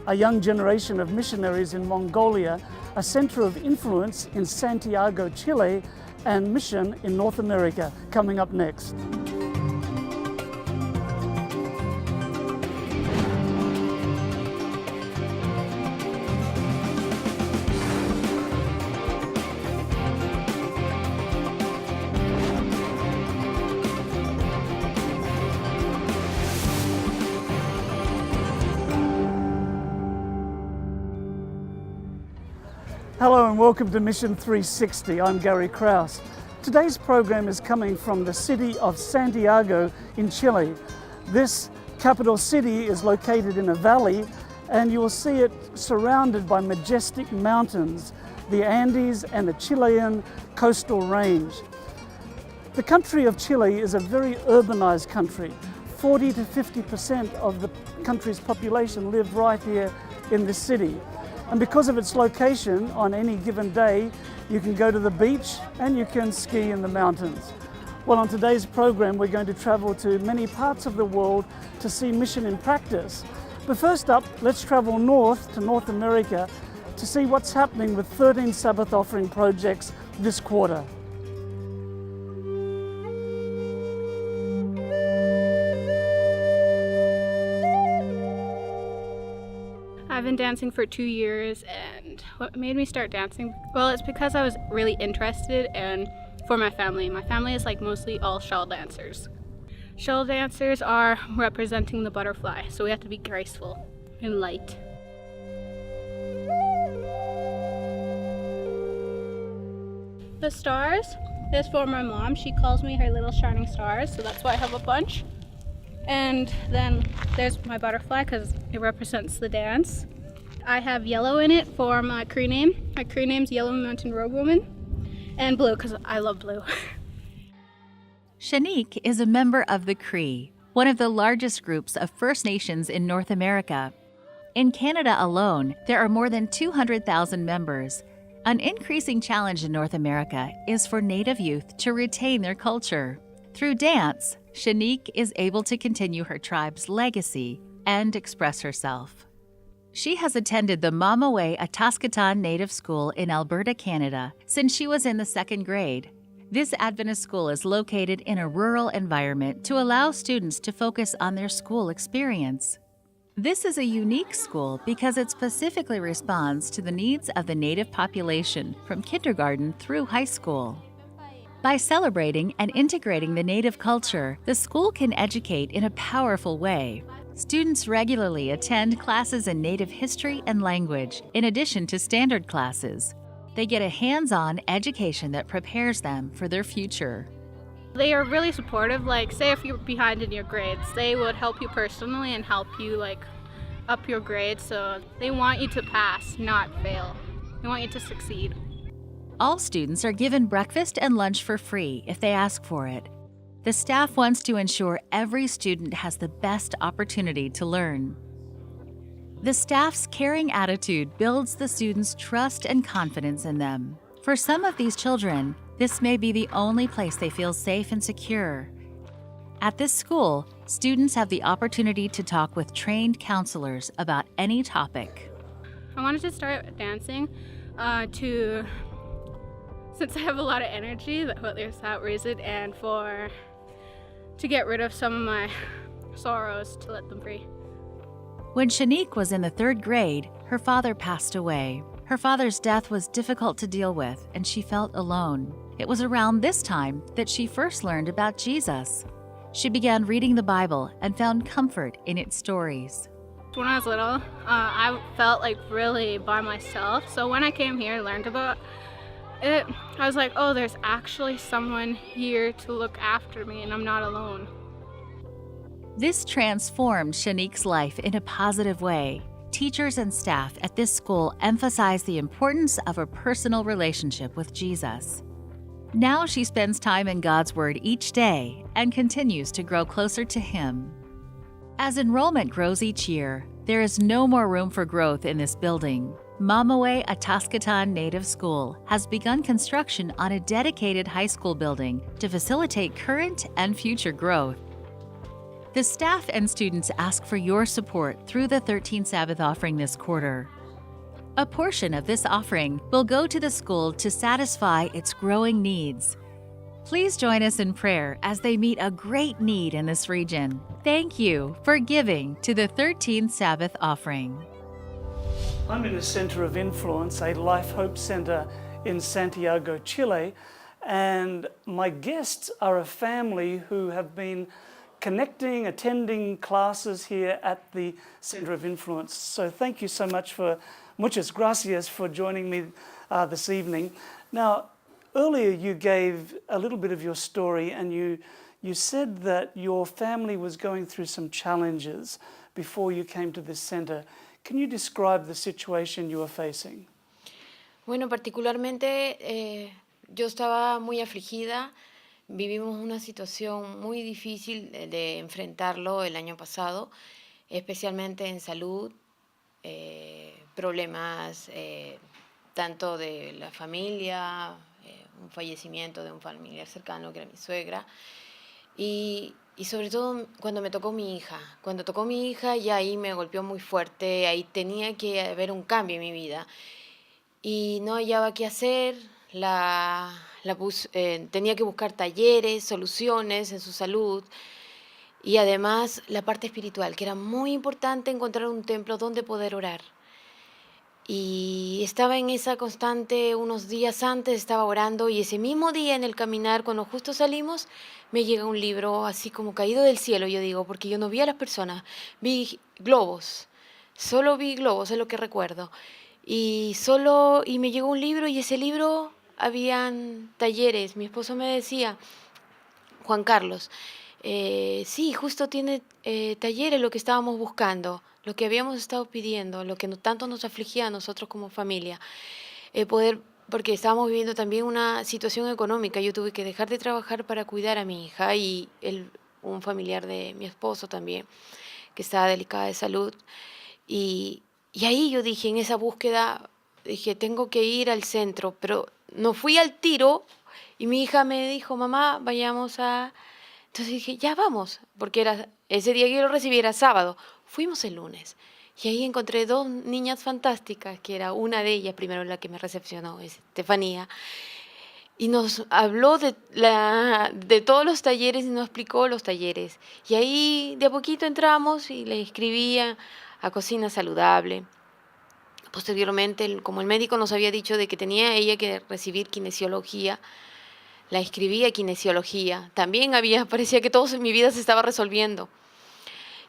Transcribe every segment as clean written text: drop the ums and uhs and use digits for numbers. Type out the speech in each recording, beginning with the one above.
a young generation of missionaries in Mongolia, a center of influence in Santiago, Chile, and mission in North America, coming up next. Hello and welcome to Mission 360. I'm Gary Krause. Today's program is coming from the city of Santiago in Chile. This capital city is located in a valley, and you will see it surrounded by majestic mountains, the Andes and the Chilean coastal range. The country of Chile is a very urbanized country. 40 to 50% of the country's population live right here in this city. And because of its location, on any given day, you can go to the beach and you can ski in the mountains. Well, on today's program, we're going to travel to many parts of the world to see mission in practice. But first up, let's travel north to North America to see what's happening with 13 Sabbath offering projects this quarter. I've been dancing for 2 years, and what made me start dancing? Well, it's because I was really interested, and for my family. My family is like mostly all shawl dancers. Shawl dancers are representing the butterfly, so we have to be graceful and light. The stars is for my mom. She calls me her little shining stars, so that's why I have a bunch. And then there's my butterfly because it represents the dance. I have yellow in it for my Cree name. My Cree name's Yellow Mountain Road Woman. And blue because I love blue. Shanique is a member of the Cree, one of the largest groups of First Nations in North America. In Canada alone, there are more than 200,000 members. An increasing challenge in North America is for Native youth to retain their culture. Through dance, Shanique is able to continue her tribe's legacy and express herself. She has attended the Mamaway Ataskatan Native School in Alberta, Canada, since she was in the 2nd grade. This Adventist school is located in a rural environment to allow students to focus on their school experience. This is a unique school because it specifically responds to the needs of the Native population from kindergarten through high school. By celebrating and integrating the Native culture, the school can educate in a powerful way. Students regularly attend classes in Native history and language, in addition to standard classes. They get a hands-on education that prepares them for their future. They are really supportive. Like, say if you're behind in your grades, they would help you personally and help you up your grades. So they want you to pass, not fail. They want you to succeed. All students are given breakfast and lunch for free if they ask for it. The staff wants to ensure every student has the best opportunity to learn. The staff's caring attitude builds the students' trust and confidence in them. For some of these children, this may be the only place they feel safe and secure. At this school, students have the opportunity to talk with trained counselors about any topic. I wanted to start dancing since I have a lot of energy, there's that reason, and to get rid of some of my sorrows, to let them free. When Shanique was in the 3rd grade, her father passed away. Her father's death was difficult to deal with, and she felt alone. It was around this time that she first learned about Jesus. She began reading the Bible and found comfort in its stories. When I was little, I felt really by myself. So when I came here and learned about it, I was like, oh, there's actually someone here to look after me and I'm not alone. This transformed Shanique's life in a positive way. Teachers and staff at this school emphasize the importance of a personal relationship with Jesus. Now she spends time in God's Word each day and continues to grow closer to Him. As enrollment grows each year, there is no more room for growth in this building. Mamaway Ataskatan Native School has begun construction on a dedicated high school building to facilitate current and future growth. The staff and students ask for your support through the 13 Sabbath offering this quarter. A portion of this offering will go to the school to satisfy its growing needs. Please join us in prayer as they meet a great need in this region. Thank you for giving to the 13th Sabbath offering. I'm in a center of influence, a Life Hope Center in Santiago, Chile, and my guests are a family who have been connecting, attending classes here at the Center of Influence. So thank you so much muchas gracias for joining me this evening. Now, earlier you gave a little bit of your story and you said that your family was going through some challenges before you came to this center. Can you describe the situation you were facing? Bueno, particularmente yo estaba muy afligida. Vivimos una situación muy difícil de enfrentarlo el año pasado, especialmente en salud, problemas tanto de la familia, un fallecimiento de un familiar cercano que era mi suegra, y sobre todo cuando me tocó mi hija. Cuando tocó mi hija ya ahí me golpeó muy fuerte, ahí tenía que haber un cambio en mi vida y no hallaba qué hacer. Tenía que buscar talleres, soluciones en su salud y además la parte espiritual, que era muy importante encontrar un templo donde poder orar. Y estaba en esa constante, unos días antes estaba orando y ese mismo día en el caminar, cuando justo salimos, me llega un libro así como caído del cielo, yo digo, porque yo no vi a las personas, vi globos, solo vi globos, es lo que recuerdo. Y me llegó un libro y ese libro habían talleres. Mi esposo me decía, Juan Carlos, sí, justo tiene talleres lo que estábamos buscando, lo que habíamos estado pidiendo, lo que tanto nos afligía a nosotros como familia, porque estábamos viviendo también una situación económica. Yo tuve que dejar de trabajar para cuidar a mi hija y un familiar de mi esposo también, que estaba delicada de salud. Y ahí yo dije, en esa búsqueda, dije, tengo que ir al centro, pero no fui al tiro y mi hija me dijo, mamá, vayamos a... Entonces dije, ya vamos, porque ese día que yo lo recibí era sábado. Fuimos el lunes y ahí encontré dos niñas fantásticas, que era una de ellas, primero la que me recepcionó, es Estefanía, y nos habló de todos los talleres y nos explicó los talleres. Y ahí de a poquito entramos y le escribía a Cocina Saludable. Posteriormente, como el médico nos había dicho de que tenía ella que recibir kinesiología, la inscribí a kinesiología. También parecía que todo en mi vida se estaba resolviendo.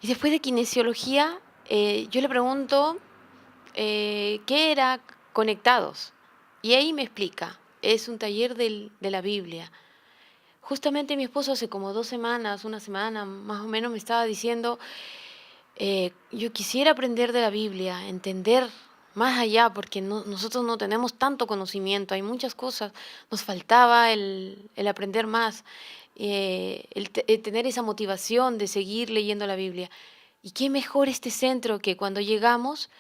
Y después de kinesiología, yo le pregunto qué era Conectados. Y ahí me explica, es un taller de la Biblia. Justamente mi esposo hace como 2 semanas, una semana más o menos, me estaba diciendo, yo quisiera aprender de la Biblia, entender más allá, porque nosotros no tenemos tanto conocimiento, hay muchas cosas, nos faltaba el aprender más, el tener esa motivación de seguir leyendo la Biblia. Y qué mejor este centro que cuando llegamos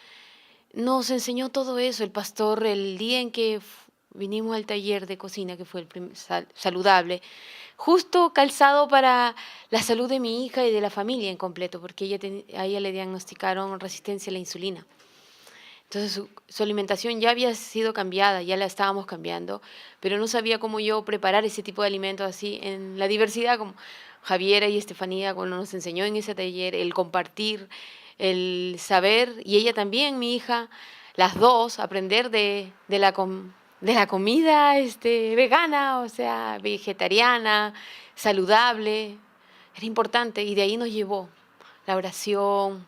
nos enseñó todo eso. El pastor, el día en que vinimos al taller de cocina, que fue el saludable, justo calzado para la salud de mi hija y de la familia en completo, porque a ella le diagnosticaron resistencia a la insulina. Entonces su alimentación ya había sido cambiada, ya la estábamos cambiando, pero no sabía cómo yo preparar ese tipo de alimentos así en la diversidad, como Javiera y Estefanía cuando nos enseñó en ese taller, el compartir, el saber, y ella también, mi hija, las dos, aprender de la comida vegana, o sea, vegetariana, saludable, era importante, y de ahí nos llevó la oración,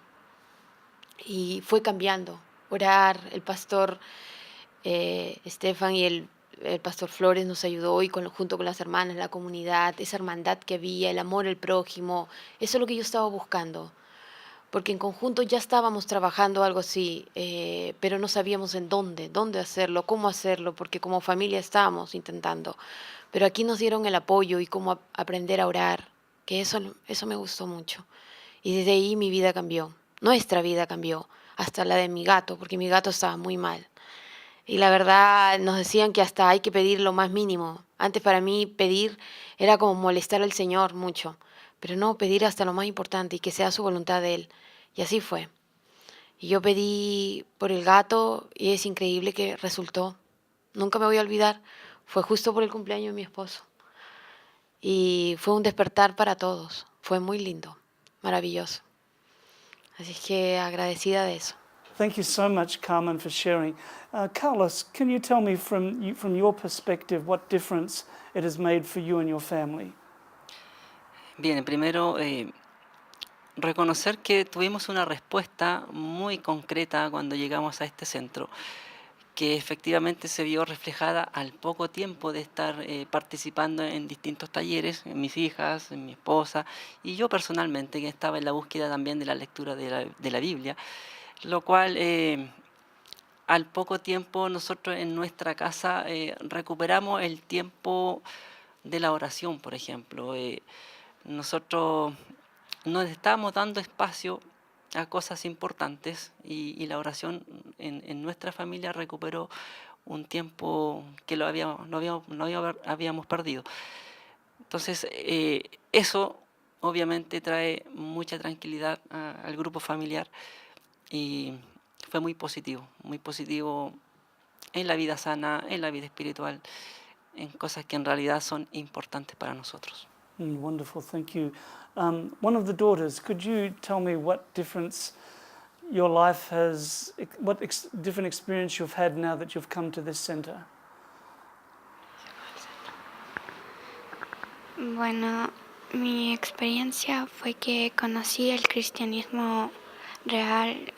y fue cambiando. Orar, el pastor Estefan y el pastor Flores nos ayudó y junto con las hermanas, la comunidad, esa hermandad que había, el amor al prójimo, eso es lo que yo estaba buscando, porque en conjunto ya estábamos trabajando algo así, pero no sabíamos en dónde hacerlo, cómo hacerlo, porque como familia estábamos intentando, pero aquí nos dieron el apoyo y cómo aprender a orar, que eso me gustó mucho, y desde ahí mi vida cambió, nuestra vida cambió, hasta la de mi gato, porque mi gato estaba muy mal. Y la verdad nos decían que hasta hay que pedir lo más mínimo. Antes para mí pedir era como molestar al Señor mucho, pero no, pedir hasta lo más importante y que sea su voluntad de Él. Y así fue. Y yo pedí por el gato y es increíble que resultó. Nunca me voy a olvidar. Fue justo por el cumpleaños de mi esposo. Y fue un despertar para todos. Fue muy lindo, maravilloso. Así que agradecida de eso. Thank you so much, Carmen, for sharing. Carlos, can you tell me from your perspective what difference it has made for you and your family? Bien, primero reconocer que tuvimos una respuesta muy concreta cuando llegamos a este centro, que efectivamente se vio reflejada al poco tiempo de estar participando en distintos talleres, en mis hijas, en mi esposa y yo personalmente, que estaba en la búsqueda también de la lectura de la Biblia, lo cual al poco tiempo nosotros en nuestra casa recuperamos el tiempo de la oración, por ejemplo. Nosotros nos estamos dando espacio a cosas importantes y la oración en nuestra familia recuperó un tiempo que no habíamos perdido. Entonces, eso obviamente trae mucha tranquilidad al grupo familiar y fue muy positivo en la vida sana, en la vida espiritual, en cosas que en realidad son importantes para nosotros. Wonderful, thank you. One of the daughters, could you tell me what difference your life has, different experience you've had now that you've come to this center? Bueno, mi experiencia fue que conocí el cristianismo real,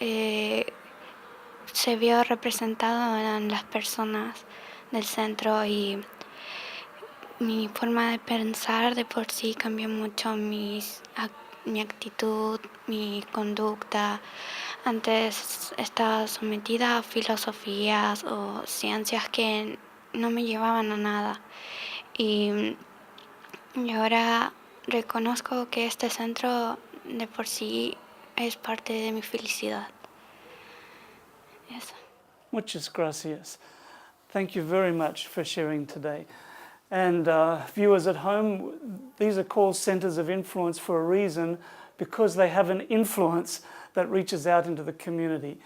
se vio representado en las personas del centro y mi forma de pensar de por sí cambió mucho, mi actitud, mi conducta. Antes estaba sometida a filosofías o ciencias que no me llevaban a nada y ahora reconozco que este centro de por sí es parte de mi felicidad. Eso. Muchas gracias. Thank you very much for sharing today. And viewers at home, these are called centers of influence for a reason, because they have an influence that reaches out into the community,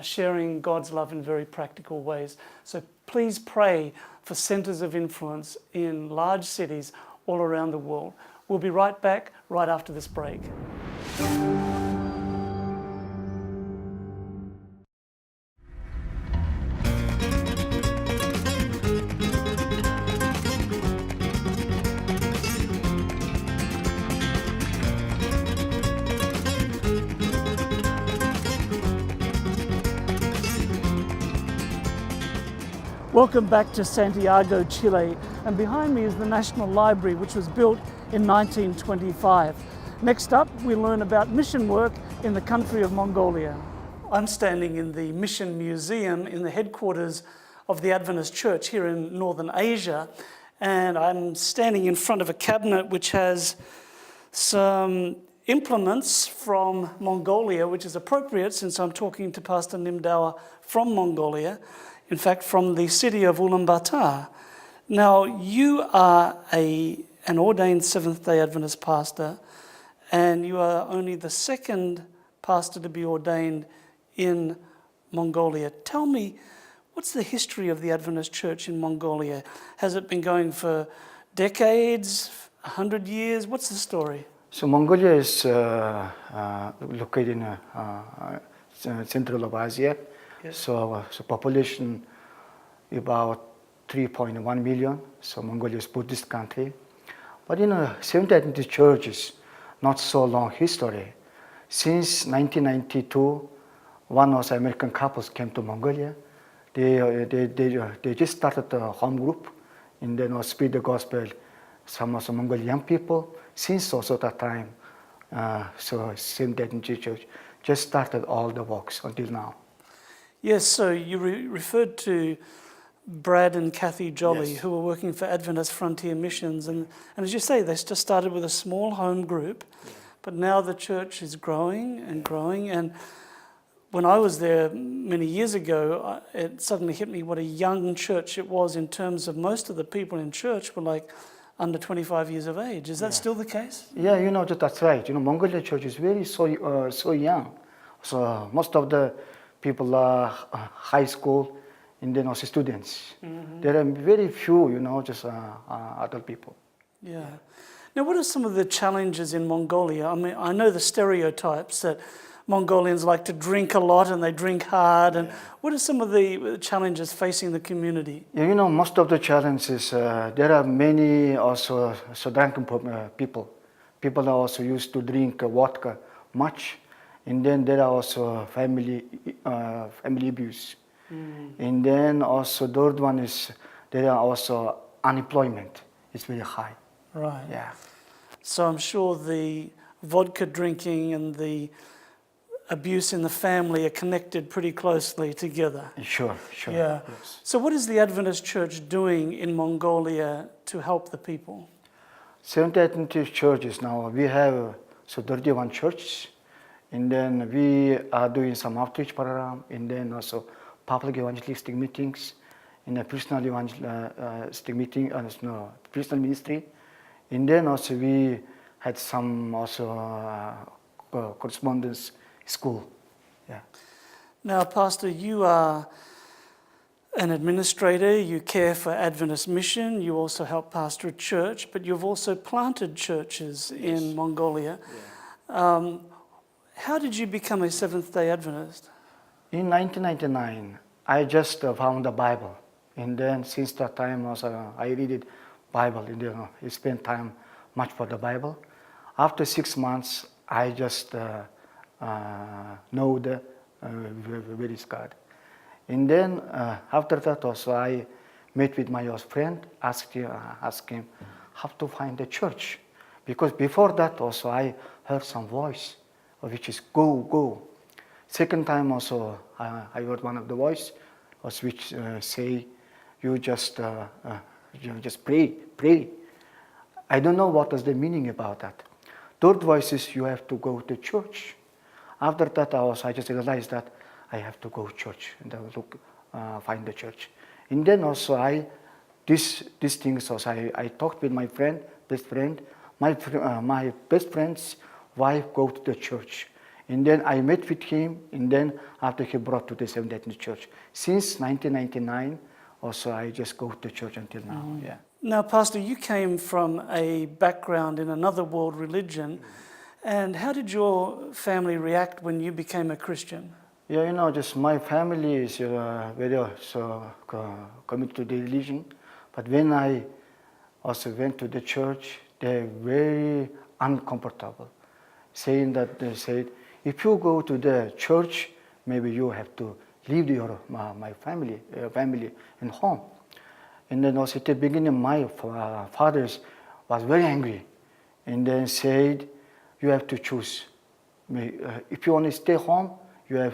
sharing God's love in very practical ways. So please pray for centers of influence in large cities all around the world. We'll be right back right after this break. Welcome back to Santiago, Chile, and behind me is the National Library, which was built in 1925. Next up, we learn about mission work in the country of Mongolia. I'm standing in the Mission Museum in the headquarters of the Adventist Church here in Northern Asia, and I'm standing in front of a cabinet which has some implements from Mongolia, which is appropriate since I'm talking to Pastor Nimdawa from Mongolia. In fact, from the city of Ulaanbaatar. Now, you are an ordained Seventh-day Adventist pastor, and you are only the second pastor to be ordained in Mongolia. Tell me, what's the history of the Adventist Church in Mongolia? Has it been going for decades, 100 years? What's the story? So Mongolia is located in central of Asia. Yes. So population about 3.1 million. So Mongolia is Buddhist country. But Seventh-day Adventist Church is not so long history. Since 1992, one of the American couples came to Mongolia. They just started a home group and then spread the gospel. Some of the Mongolian young people. Since also that time, so Seventh-day Adventist Church just started all the works until now. Yes, so you referred to Brad and Kathy Jolly, Yes. who were working for Adventist Frontier Missions. And as you say, they just started with a small home group, but now the church is growing and growing. And when I was there many years ago, it suddenly hit me what a young church it was in terms of most of the people in church were like under 25 years of age. Is that still the case? Yeah, that's right. Mongolia church is very so young. So most of the people are high school and then also students. There are very few, just adult people. Yeah. Now, what are some of the challenges in Mongolia? I mean, I know the stereotypes that Mongolians like to drink a lot and they drink hard. And what are some of the challenges facing the community? Yeah, most of the challenges, there are many also drunken people. People are also used to drink vodka much. And then there are also family abuse. And then also third one is there are also unemployment. It's very high. Right. Yeah. So I'm sure the vodka drinking and the abuse in the family are connected pretty closely together. Sure. Yeah. Yes. So what is the Adventist Church doing in Mongolia to help the people? Seventh-day Adventist churches now, we have 31 churches. And then we are doing some outreach program, and then also public evangelistic meetings, in a personal evangelistic meeting, personal ministry. And then also we had some also correspondence school. Yeah. Now, Pastor, you are an administrator, you care for Adventist Mission, you also help pastor a church, but you've also planted churches in Mongolia. Yeah. How did you become a Seventh-day Adventist? In 1999, I just found the Bible. And then since that time also I read it Bible, and I spent time much for the Bible. After 6 months, I just know where is God. And then after that also I met with my friend, asked him how to find a church. Because before that also I heard some voice, which is go. Second time also I heard one of the voice, which say, you just pray. I don't know what is the meaning about that. Third voice is you have to go to church. After that I just realized that I have to go to church and find the church. And then also these things also I talked with my best friend. My best friend's wife go to the church. And then I met with him, and then after he brought to the Seventh-day Adventist Church. Since 1999, also I just go to church until now. Yeah. Now, Pastor, you came from a background in another world religion, and how did your family react when you became a Christian? Yeah, just my family is very committed to the religion, but when I also went to the church, they're very uncomfortable, saying that they said, if you go to the church, maybe you have to leave my family and home. And then also at the beginning, my father was very angry, and then said, you have to choose. If you want to stay home, you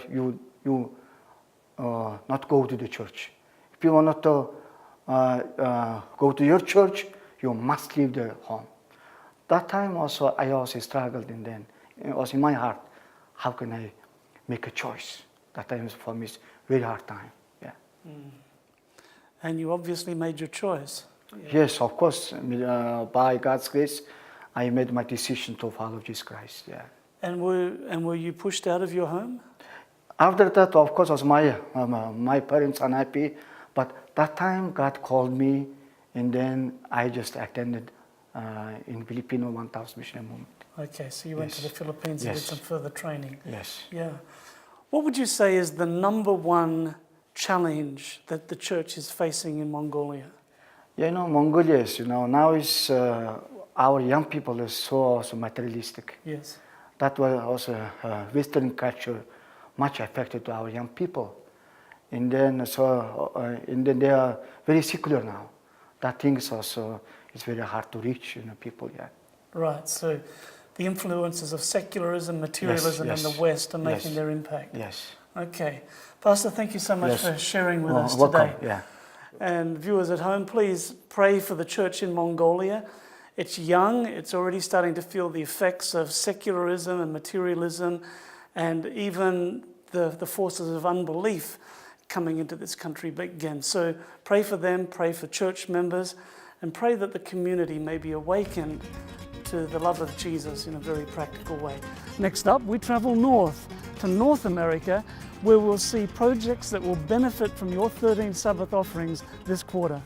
not go to the church. If you want to go to your church, you must leave the home. That time also I also struggled, and then it was in my heart, how can I make a choice? That time for me is very hard time. Yeah. And you obviously made your choice. Yes, of course. By God's grace, I made my decision to follow Jesus Christ. Yeah. And were you pushed out of your home? After that, of course, was my parents unhappy, but that time God called me, and then I just attended in Filipino 1000 Missionary Movement. Okay, so you went to the Philippines and did some further training. Yes. Yeah. What would you say is the number one challenge that the church is facing in Mongolia? Yeah, Mongolia is, now is our young people is so materialistic. Yes. That was also Western culture much affected to our young people. And then they are very secular now. That things also is very hard to reach, people. Yeah. Right. So the influences of secularism, materialism in the West are making their impact. Yes. Okay. Pastor, thank you so much for sharing with us welcome. today. Yeah. And viewers at home, please pray for the church in Mongolia. It's young, it's already starting to feel the effects of secularism and materialism, and even the forces of unbelief coming into this country again. So pray for them, pray for church members, and pray that the community may be awakened to the love of Jesus in a very practical way. Next up, we travel north to North America, where we'll see projects that will benefit from your 13 Sabbath offerings this quarter.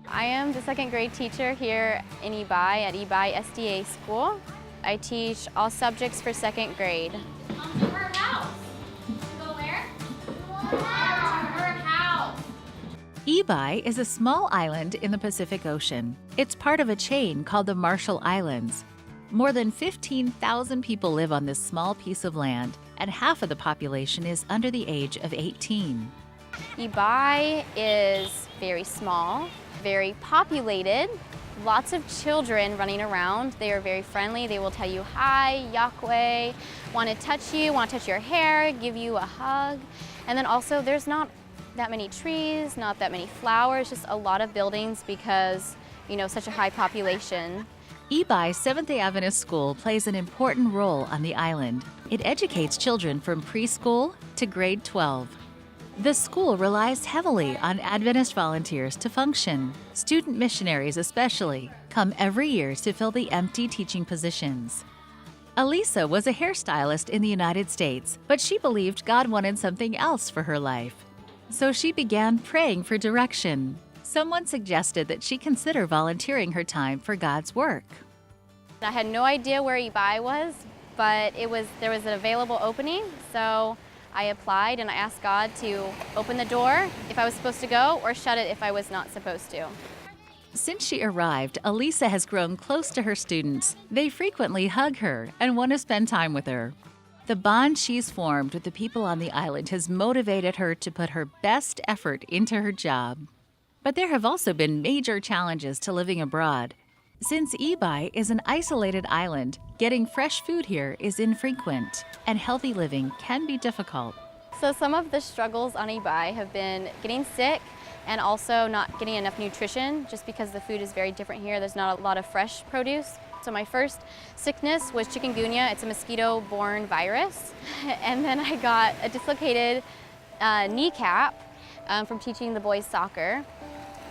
I am the second grade teacher here in Ebi at Ebi SDA School. I teach all subjects for second grade. Come to her house. Go where? To her house. Ebi is a small island in the Pacific Ocean. It's part of a chain called the Marshall Islands. More than 15,000 people live on this small piece of land, and half of the population is under the age of 18. Ebi is very small, very populated, lots of children running around. They are very friendly. They will tell you hi, Yahweh, want to touch you, want to touch your hair, give you a hug. And then also there's not that many trees, not that many flowers, just a lot of buildings because, you know, such a high population. Ebi Seventh-day Adventist School plays an important role on the island. It educates children from preschool to grade 12. The school relies heavily on Adventist volunteers to function. Student missionaries especially come every year to fill the empty teaching positions. Elisa was a hairstylist in the United States, but she believed God wanted something else for her life. So she began praying for direction. Someone suggested that she consider volunteering her time for God's work. I had no idea where Ebi was, but there was an available opening, so I applied and I asked God to open the door if I was supposed to go or shut it if I was not supposed to. Since she arrived, Elisa has grown close to her students. They frequently hug her and want to spend time with her. The bond she's formed with the people on the island has motivated her to put her best effort into her job. But there have also been major challenges to living abroad. Since Ebi is an isolated island, getting fresh food here is infrequent, and healthy living can be difficult. So some of the struggles on Ebi have been getting sick and also not getting enough nutrition just because the food is very different here. There's not a lot of fresh produce. So my first sickness was chikungunya. It's a mosquito-borne virus. And then I got a dislocated kneecap from teaching the boys soccer.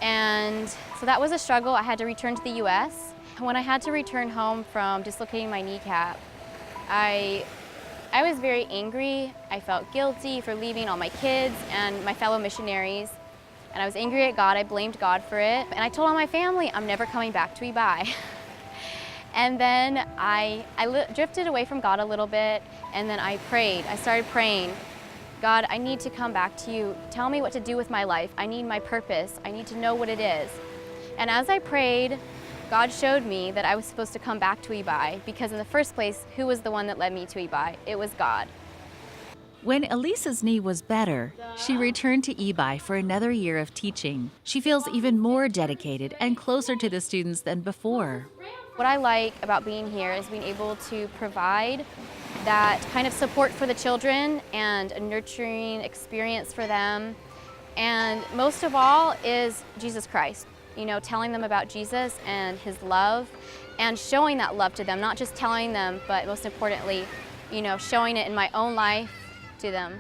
And so that was a struggle. I had to return to the US. When I had to return home from dislocating my kneecap, I was very angry. I felt guilty for leaving all my kids and my fellow missionaries. And I was angry at God. I blamed God for it. And I told all my family, I'm never coming back to Ebi. And then I drifted away from God a little bit, and then I prayed. I started praying, God, I need to come back to you. Tell me what to do with my life. I need my purpose. I need to know what it is. And as I prayed, God showed me that I was supposed to come back to Ebi, because in the first place, who was the one that led me to Ebi? It was God. When Elisa's knee was better, she returned to Ebi for another year of teaching. She feels even more dedicated and closer to the students than before. What I like about being here is being able to provide that kind of support for the children and a nurturing experience for them. And most of all is Jesus Christ. You know, telling them about Jesus and his love and showing that love to them, not just telling them, but most importantly, you know, showing it in my own life to them.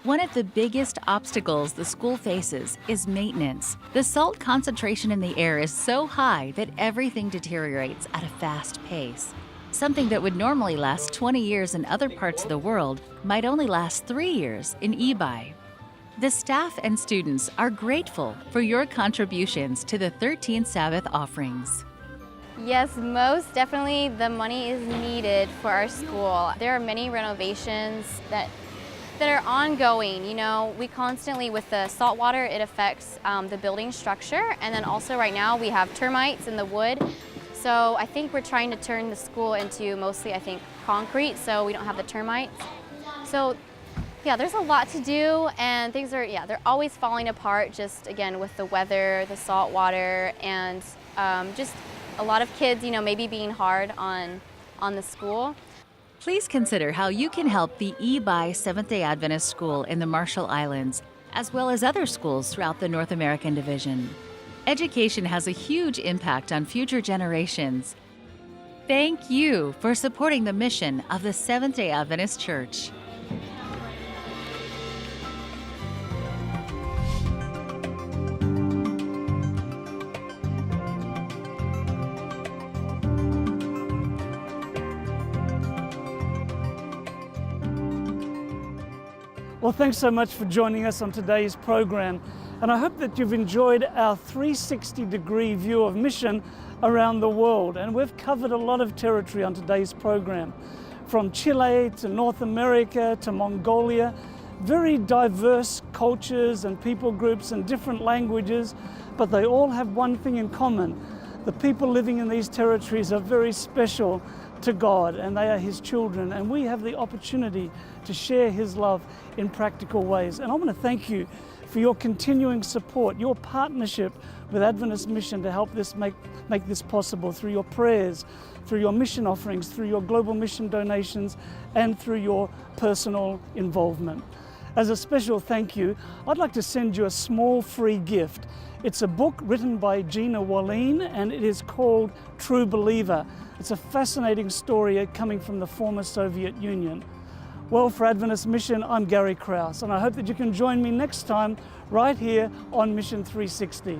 One of the biggest obstacles the school faces is maintenance. The salt concentration in the air is so high that everything deteriorates at a fast pace. Something that would normally last 20 years in other parts of the world might only last 3 years in Ebi. The staff and students are grateful for your contributions to the 13 Sabbath offerings. Yes, most definitely the money is needed for our school. There are many renovations that are ongoing. You know, we constantly, with the salt water, it affects the building structure. And then also right now we have termites in the wood. So I think we're trying to turn the school into mostly, I think, concrete, so we don't have the termites. So yeah, there's a lot to do, and things are, they're always falling apart, just again with the weather, the salt water, and just a lot of kids, you know, maybe being hard on the school. Please consider how you can help the Ebi Seventh-day Adventist School in the Marshall Islands, as well as other schools throughout the North American Division. Education has a huge impact on future generations. Thank you for supporting the mission of the Seventh-day Adventist Church. Well, thanks so much for joining us on today's program. And I hope that you've enjoyed our 360-degree view of mission around the world. And we've covered a lot of territory on today's program, from Chile to North America to Mongolia, very diverse cultures and people groups and different languages, but they all have one thing in common. The people living in these territories are very special to God, and they are His children, and we have the opportunity to share His love in practical ways. And I want to thank you for your continuing support, your partnership with Adventist Mission to help this make this possible through your prayers, through your mission offerings, through your global mission donations, and through your personal involvement. As a special thank you, I'd like to send you a small free gift. It's a book written by Gina Wallin, and it is called True Believer. It's a fascinating story coming from the former Soviet Union. Well, for Adventist Mission, I'm Gary Krause, and I hope that you can join me next time right here on Mission 360.